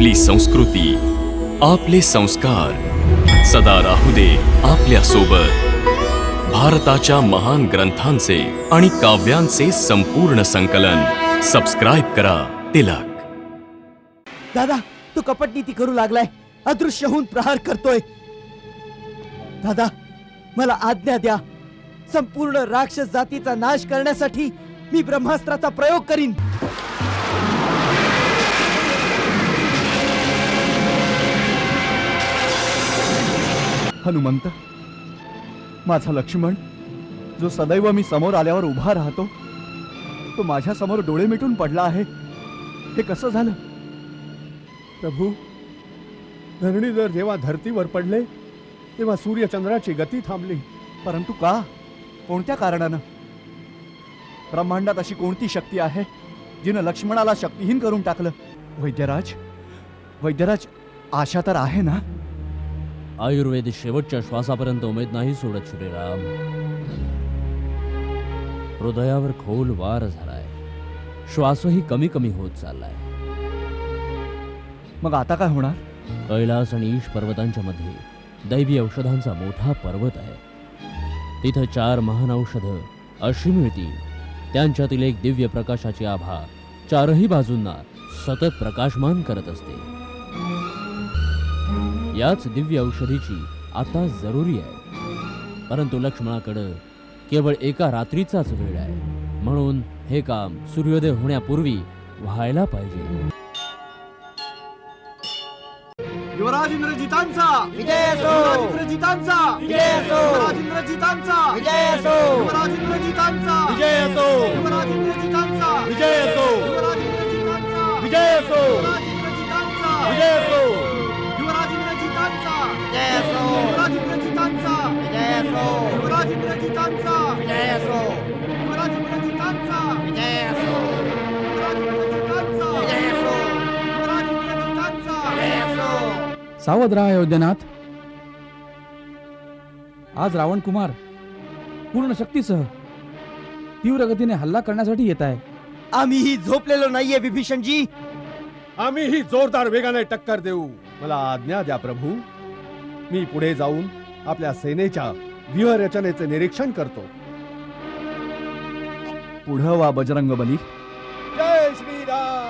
आपली संस्कृती, आपले संस्कार सदा राहू दे आपल्या सोबत. भारताच्या महान ग्रंथांचे आणि काव्यांचे संपूर्ण संकलन. सबस्क्राईब करा तिलक. दादा, तू कपटनीती करू लागलाय. अदृश्य होऊन प्रहार करतोय. दादा, मला आज्ञा द्या. संपूर्ण राक्षस जातीचा नाश करण्यासाठी मी ब्रह्मास्त्राचा प्रयोग करीन. हनुमंत, माझा लक्ष्मण जो सदैव मी समोर आल्यावर उभा राहतो, तो माझ्या समोर डोळे मिटून पडला आहे. हे कसं झालं? प्रभू, धरणीधर जेव्हा धरतीवर पडले तेव्हा सूर्यचंद्राची गती थांबली. परंतु का? कोणत्या कारणानं? ब्रह्मांडात अशी कोणती शक्ती आहे जिनं लक्ष्मणाला शक्तिहीन करून टाकलं? वैद्यराज, वैद्यराज, आशा तर आहे ना? आयुर्वेद शेवटच्या श्वासापर्यंत उमेद नाही सोडत श्रीराम. हृदयावर खोल वार झालाय. श्वासही कमी कमी होत चाललाय. मग आता काय होणार? कैलास आणि ईश पर्वतांच्या मध्ये दैवी औषधांचा मोठा पर्वत आहे. तिथं 4 महान औषधं अशी मिळतील, त्यांच्यातील एक दिव्य प्रकाशाची आभा 4ही बाजूंना सतत प्रकाशमान करत असते. याच दिव्य औषधीची आता जरुरी आहे. परंतु लक्ष्मणाकडे केवळ एका रात्रीचाच वेळ आहे. म्हणून हे काम सूर्योदय होण्यापूर्वी व्हायला पाहिजे. युवराज इंद्रजितांचा विजय असो! युवराज इंद्रजितांचा विजय असो! युवराज इंद्रजितांचा विजय असो! युवराज इंद्रजितांचा विजय असो! युवराज इंद्रजितांचा विजय असो! युवराज इंद्रजितांचा विजय असो! युवराज इंद्रजितांचा विजय असो! युवराज इंद्रजितांचा विजय असो! युवराज इंद्रजितांचा विजय असो! युवराज इंद्रजितांचा विजय असो! युवराज इंद्रजितांचा विजय असो! युवराज इंद्रजितांचा विजय असो! युवराज इंद्रजितांचा विजय असो! सावध राहा अयोध्यनाथ. आज रावण कुमार पूर्ण शक्तीसह तीव्र गतीने हल्ला करण्यासाठी येत आहे. आम्हीही झोपलेलो नाहीये विभीषणजी. आम्हीही जोरदार वेगाने टक्कर देऊ. मला आज्ञा द्या प्रभू. मी पुढे जाऊन आपल्या सेनेच्या व्यूहरचनेचे निरीक्षण करतो. पुढं वा बजरंग बली. जय श्रीराम.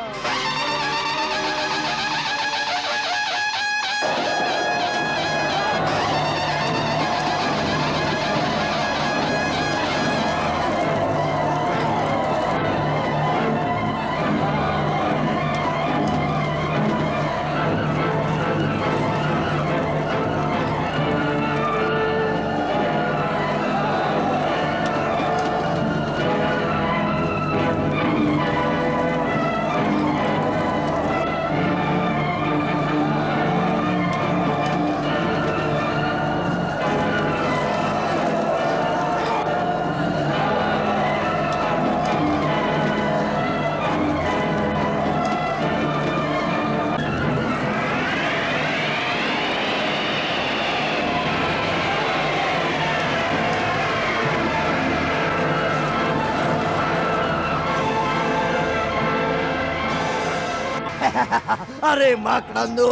अरे माकडांनो,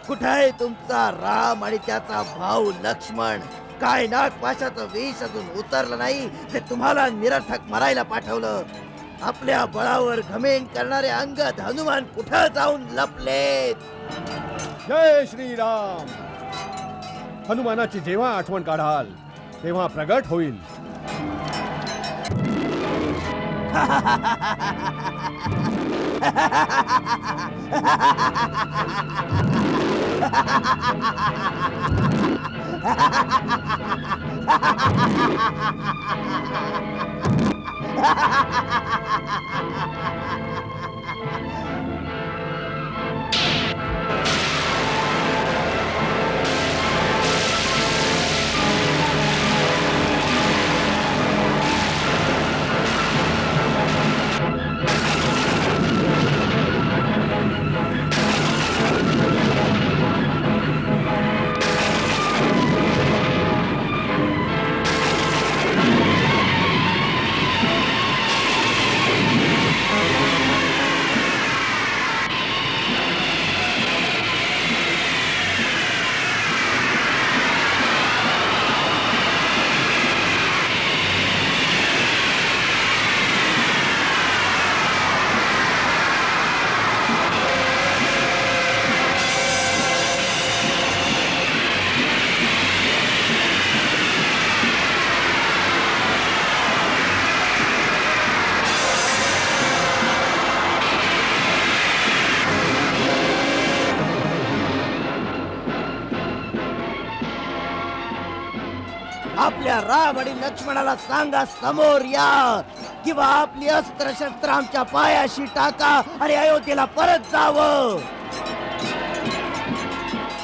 कुठे आहे तुमचा राम आणि त्याचा भाऊ लक्ष्मण? काय नागपाशाचं विष अजून उतरलं नाही ते तुम्हाला निरर्थक मरायला पाठवलं. आपल्या बळावर घमेंड करणारे अंगद हनुमान कुठं जाऊन लपलेत? जय श्रीराम. हनुमानाची जेव्हा आठवण काढाल तेव्हा प्रगट होईल. आपल्या राम आणि लक्ष्मणाला सांगा समोर या, किंवा आपली अस्त्र शस्त्र आमच्या पायाशी टाका आणि अयोध्येला परत जावं.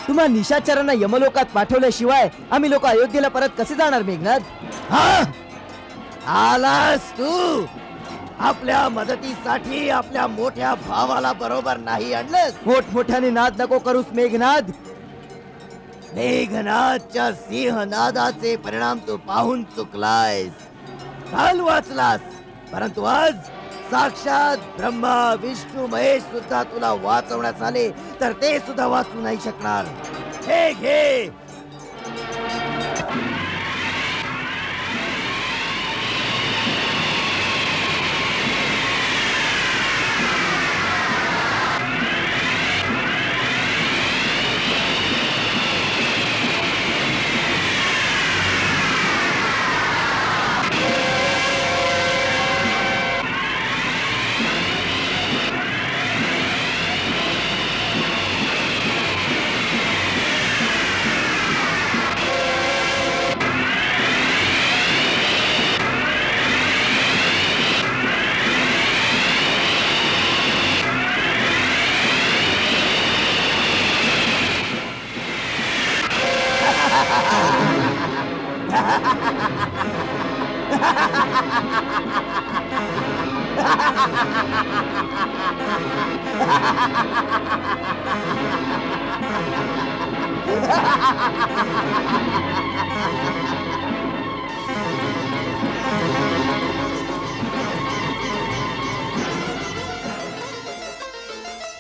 तुम्हा निशाचरांना यमलोकात पाठवल्याशिवाय आम्ही लोक अयोध्येला परत कसे जाणार मेघनाथ? हा? आलास तू? आपल्या मदतीसाठी आपल्या मोठ्या भावाला बरोबर नाही आणलंस? मोठमोठ्याने नाद नको करूस मेघनाथ. मेघनाथच्या सिंहनादाचे परिणाम तू पाहून चुकलायस. काल वाचलास, परंतु आज साक्षात ब्रह्मा विष्णू महेश सुद्धा तुला वाचवण्यास आले तर ते सुद्धा वाचू नाही शकणार. हे घे.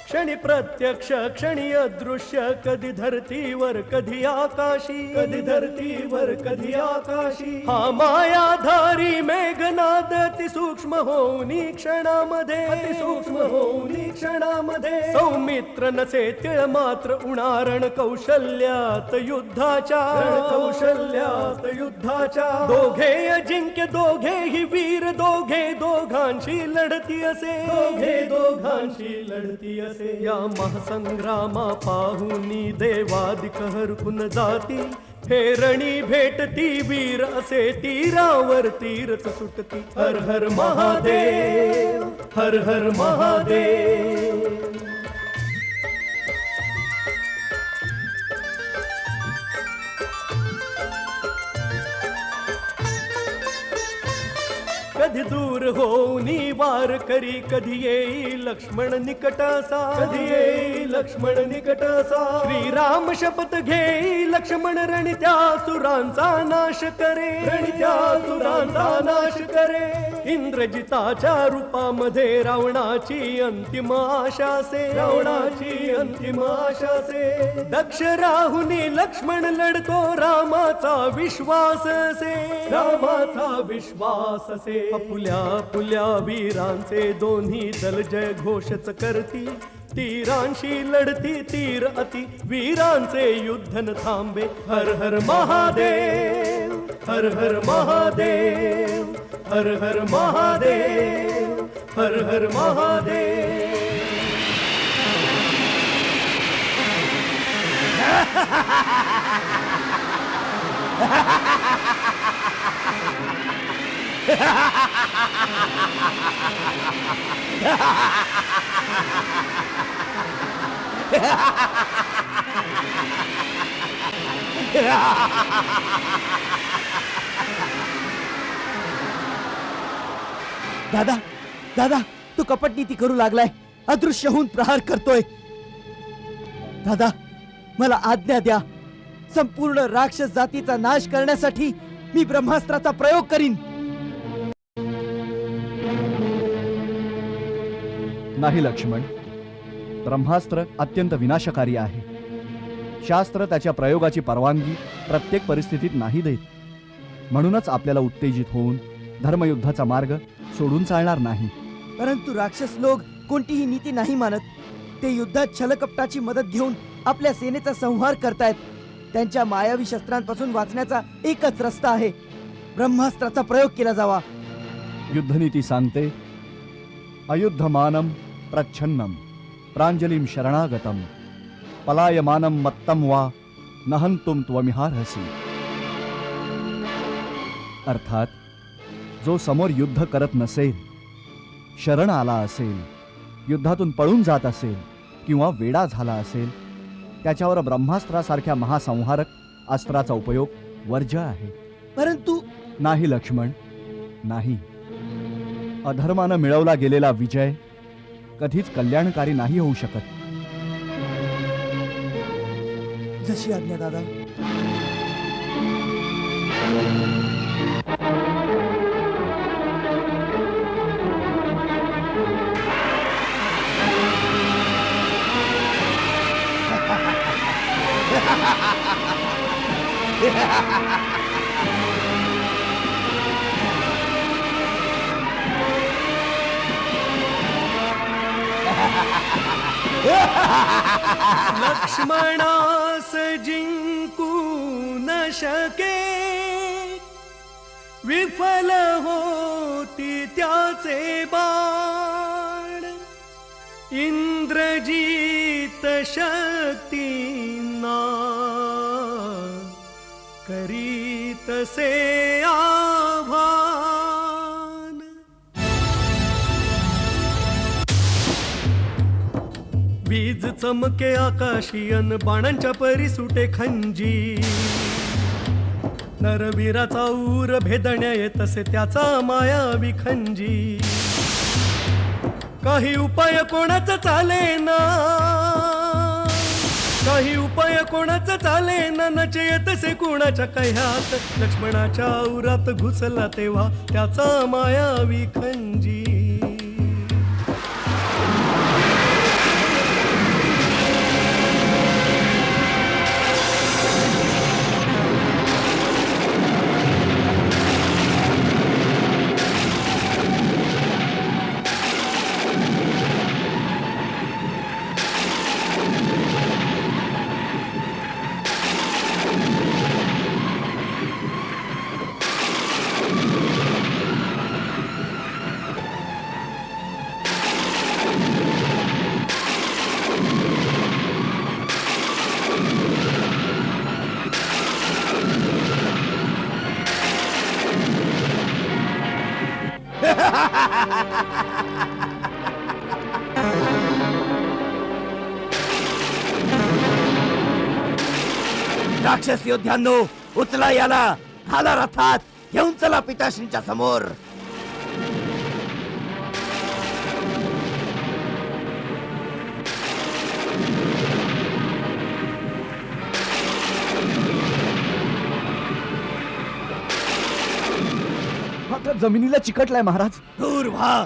क्षणी प्रत्यक्ष क्षणी अदृश्य, कधी धरतीवर कधी आकाशी, कधी धरतीवर कधी आकाशी. हा मायाधारी मेघनाद अति सूक्ष्म होऊनी क्षणामध्ये, अति सूक्ष्म होऊनी क्षणामध्ये. सौमित्र नसे तिळ मात्र उणारण कौशल्यात युद्धाच्या, कौशल्यात युद्धाच्या. दोघे अजिंक्य दोघेही वीर, दोघे दोघांशी लढती असे, दोघे दोघांशी लढती असे. या महासंग्रामा पाहुनी देवादिक हरकून जाती, फेरणी भेटती वीर असे तीरावर तीरच सुटती. हर हर महादेव, हर हर महादेव. कधी दूर होऊनी वार करी, कधी येई लक्ष्मण निकटसा, कधी येई लक्ष्मण निकटसा. श्रीराम शपथ घेई लक्ष्मण रणित्या सुरांचा नाश करे, रणित्या सुरांचा नाश करे. इंद्रजिताच्या रूपामध्ये रावणाची अंतिम आशा से, रावणाची अंतिम आशा से. दक्ष राहुनी लक्ष्मण लढतो रामाचा विश्वास से, रामाचा विश्वास से. पुल्या पुल्या वीरांचे दोन्ही दल जय घोषच करती, तीरांशी लढती तीर अति वीरांचे युद्ध न थांबे. हर हर महादेव, हर हर महादेव, हर हर महादेव, हर हर महादेव. दादा दादा, तू कपटनीती करू लागलाय, अदृश्य होऊन प्रहार करतोय. दादा, मला आज्ञा द्या. संपूर्ण राक्षस जातीचा नाश करण्यासाठी मी ब्रह्मास्त्राचा प्रयोग करीन. नाही लक्ष्मण, ब्रह्मास्त्र अत्यंत विनाशकारी आहे. शास्त्र त्याच्या प्रयोगाची परवानगी प्रत्येक परिस्थितीत नाही देत. म्हणूनच आपल्याला उत्तेजित होऊन धर्मयुद्धाचा मार्ग सोडून चालणार नाही. परंतु राक्षस लोक कोणतीही नीती नाही मानत. ते युद्धात छलकपटाची मदत घेऊन आपल्या सेनेचा संहार करतायत. त्यांच्या मायावी शस्त्रांपासून वाचण्याचा एकच रस्ता आहे, ब्रह्मास्त्राचा प्रयोग केला जावा. युद्धनीती सांगते, अयुद्धमानम प्रच्छन्नम प्रांजलिम शरणागतम पलायमानम मत्तम वा नहंतुम त्वमिहार्हसि. अर्थात जो समोर युद्ध करत नसेल, शरण आला असेल, युद्धातून पळून जात असेल किंवा वेडा झाला असेल, त्याच्यावर ब्रह्मास्त्रासारख्या महासंहारक अस्त्राचा उपयोग वर्ज्य आहे. परंतु नाही लक्ष्मण, नाही. अधर्मानं मिळवला गेलेला विजय कधीच कल्याणकारी नाही होऊ शकत. जशी आज्ञा दादा. लक्ष्मणास जिंकू न शके, विफल होती त्याचे बाण. इंद्रजीत शक्तींना करीतसे आव्हान. वीज चमके आकाशी अन बाणांच्या परी सुटे खंजी. नरवीराचा ऊर भेदण्या येतसे त्याचा मायावी खंजी. काही उपाय कोणाचा चालेना, काही उपाय कोणाचा चालेना. नचेतसे कुणाच्या कह्यात, लक्ष्मणाच्या उरात घुसला तेव्हा त्याचा मायावी खंजी. राक्षस योद्ध्यांनो, उचला याला, घाला रथात, घेऊन चला पिताश्रींच्या समोर. मात्र जमिनीला चिकटलाय महाराज. दूर व्हा.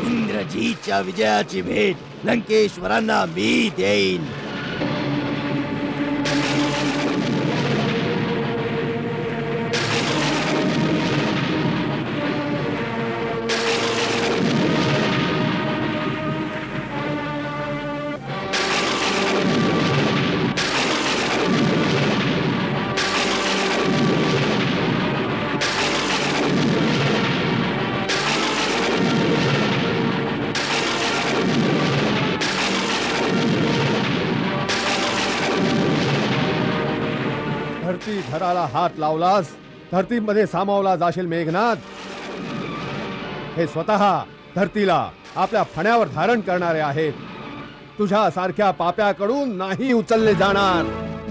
इंद्रजीतच्या विजयाची भेट लंकेश्वरांना मी देईन. धरती धराला हात लावलास, धरतीमध्ये सामावला जाशील मेघनाद. हे स्वतः धरतीला आपल्या फण्यावर धारण करणारे आहेत. तुझ्या सारख्या पाप्याकडून नाही उचलले जाणार.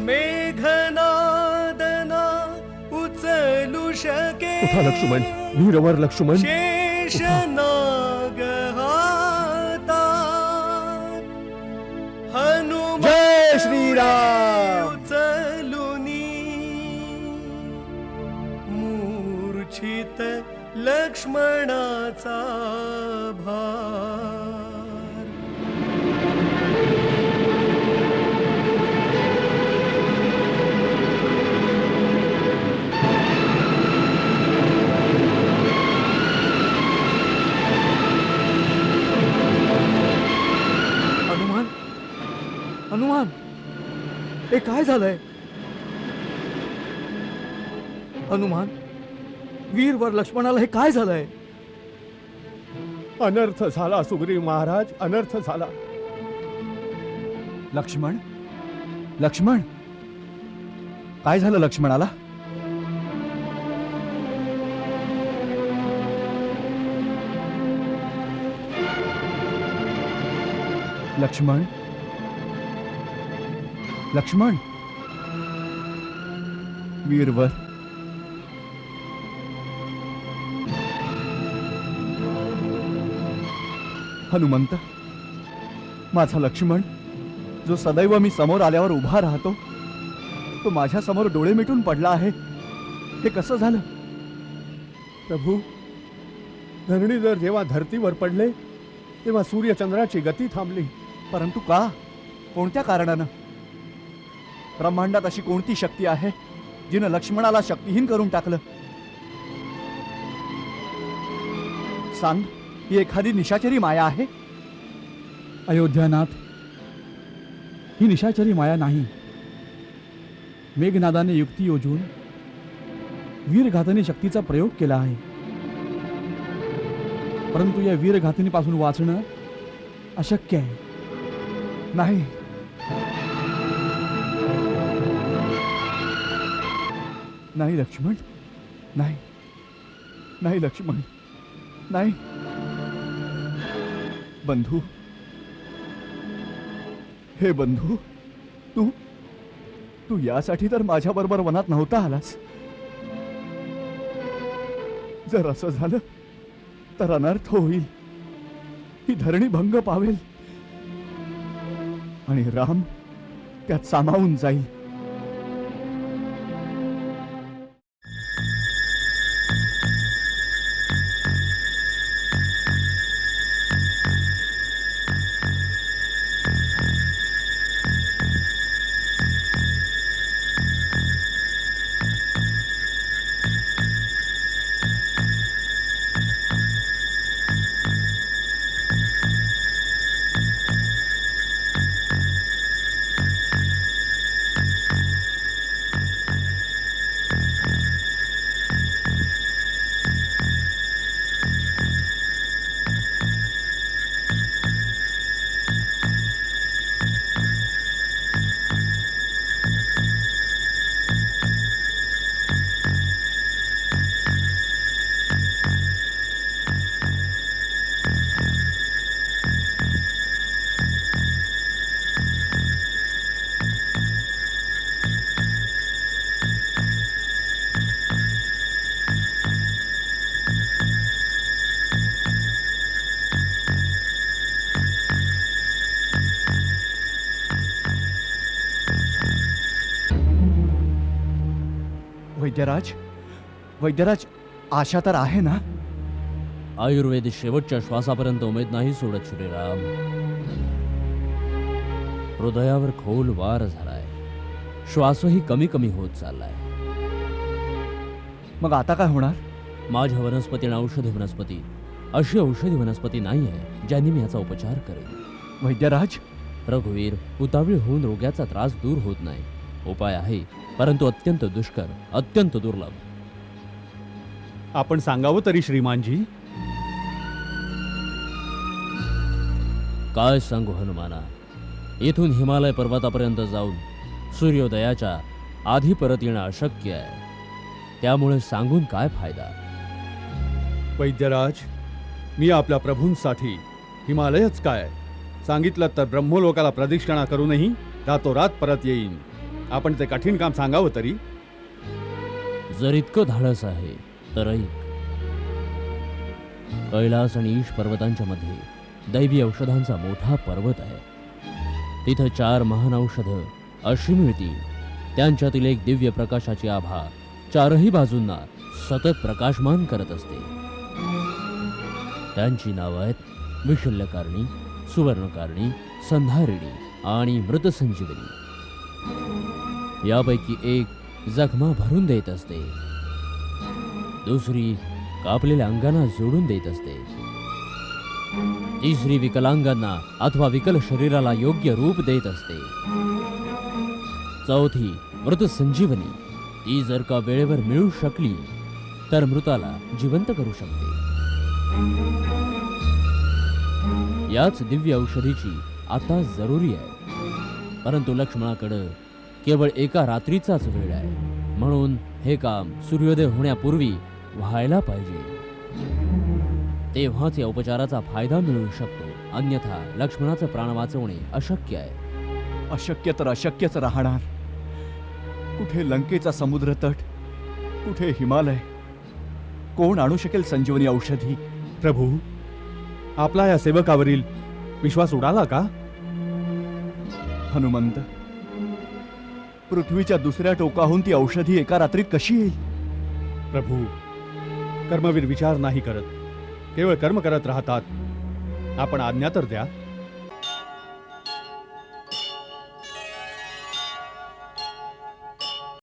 मेघनादना उचलू शके, उठा लक्ष्मण, वीरवर लक्ष्मण. शेष नाग हातात, हनुमान जय श्रीराम. उचलुनी मूर्छित लक्ष्मणाचा भार. हनुमान, हनुमान, हे काय झालंय? हनुमान, वीरवर लक्ष्मणाला हे काय झालंय? अनर्थ झाला सुग्रीव महाराज, अनर्थ झाला. लक्ष्मण, लक्ष्मण, काय झालं लक्ष्मणाला? लक्ष्मण, लक्ष्मण, वीरवर, हनुमंत, माझा लक्ष्मण, जो सदैव मी समोर आल्यावर उभा राहतो, तो माझ्या समोर डोळे मिटून पडला आहे. हे कसं झालं? प्रभू, धरणीधर जेव्हा धरतीवर पडले तेव्हा सूर्यचंद्राची गती थांबली. परंतु का? कोणत्या कारणानं? ब्रह्मांडात अशी कोणती शक्ती आहे जिनं लक्ष्मणाला शक्तिहीन करून टाकलं? सांग, ही एखादी निशाचरी माया आहे? अयोध्यानाथ, ही निशाचरी माया नाही. मेघनादाने युक्ती योजून वीरघातनी शक्तीचा प्रयोग केला आहे. परंतु या वीरघातनीपासून वाचणं अशक्य आहे. नाही, नाही लक्ष्मण, नाही, नाही लक्ष्मण, नाही. बंधू, हे बंधू, तू तू यासाठी तर माझ्याबरोबर वनात नव्हता आलास. जर असं झालं तर अनर्थ होईल. ही धरणी भंग पावेल आणि राम त्यात सामावून जाईल. वैद्यराज, वैद्यराज, आशा तर आहे ना? आयुर्वेद शेवटच्या श्वासापर्यंत उमेद नाही सोडत श्रीराम. हृदयावर खोल वार झालाय. श्वासही कमी कमी होत चाललाय. मग आता काय होणार? माझ्या वनस्पती आणि औषधी वनस्पती अशी औषधी वनस्पती नाही आहे ज्यांनी मी याचा उपचार करेन. वैद्यराज, रघुवीर, उतावीळ होऊन रोग्याचा त्रास दूर होत नाही. उपाय आहे, परंतु अत्यंत दुष्कर, अत्यंत दुर्लभ. आपण सांगावं तरी श्रीमानजी. काय सांगू हनुमाना. येथून हिमालय पर्वतापर्यंत जाऊन सूर्योदयाच्या आधी परत येणं अशक्य आहे. त्यामुळे सांगून काय फायदा. वैद्यराज, मी आपल्या प्रभूंसाठी हिमालयच काय, सांगितलं तर ब्रह्मलोकाला प्रदक्षिणा करूनही रातोरात परत येईन. आपण ते कठीण काम सांगावं तरी. जर इतकं धाडस आहे तर ऐक. कैलास आणि ईश पर्वतांच्या मध्ये दैवी औषधांचा मोठा पर्वत आहे. तिथं 4 महान औषधं अशी मिळतील, त्यांच्यातील एक दिव्य प्रकाशाची आभा 4ही बाजूंना सतत प्रकाशमान करत असते. त्यांची नावं आहेत विशल्यकारणी, सुवर्णकारणी, संधारिणी आणि मृतसंजीवनी. यापैकी एक जखमा भरून देत असते, दुसरी कापलेल्या अंगांना जोडून देत असते, तिसरी विकलांगांना अथवा विकल शरीराला योग्य रूप देत असते, चौथी मृत संजीवनी, ती जर का वेळेवर मिळू शकली तर मृताला जिवंत करू शकते. याच दिव्य औषधीची आता जरुरी आहे. परंतु लक्ष्मणाकडे केवळ एका रात्रीचाच वेळ आहे, म्हणून हे काम सूर्योदय होण्यापूर्वी व्हायला पाहिजे. तेव्हाच या उपचाराचा फायदा मिळू शकतो, अन्यथा लक्ष्मणाचं प्राण वाचवणे अशक्य आहे. अशक्य तर अशक्यच राहणार. कुठे लंकेचा समुद्र तट, कुठे हिमालय. कोण आणू शकेल संजीवनी औषधी? प्रभू, आपला या सेवकावरील विश्वास उडाला का? हनुमंत, पृथ्वीच्या दुसऱ्या टोकाहून ती औषधी एका रात्रीत कशी येईल? प्रभू, कर्मवीर विचार नाही करत, केवळ कर्म करत राहतात. आपण आज्ञा तर द्या.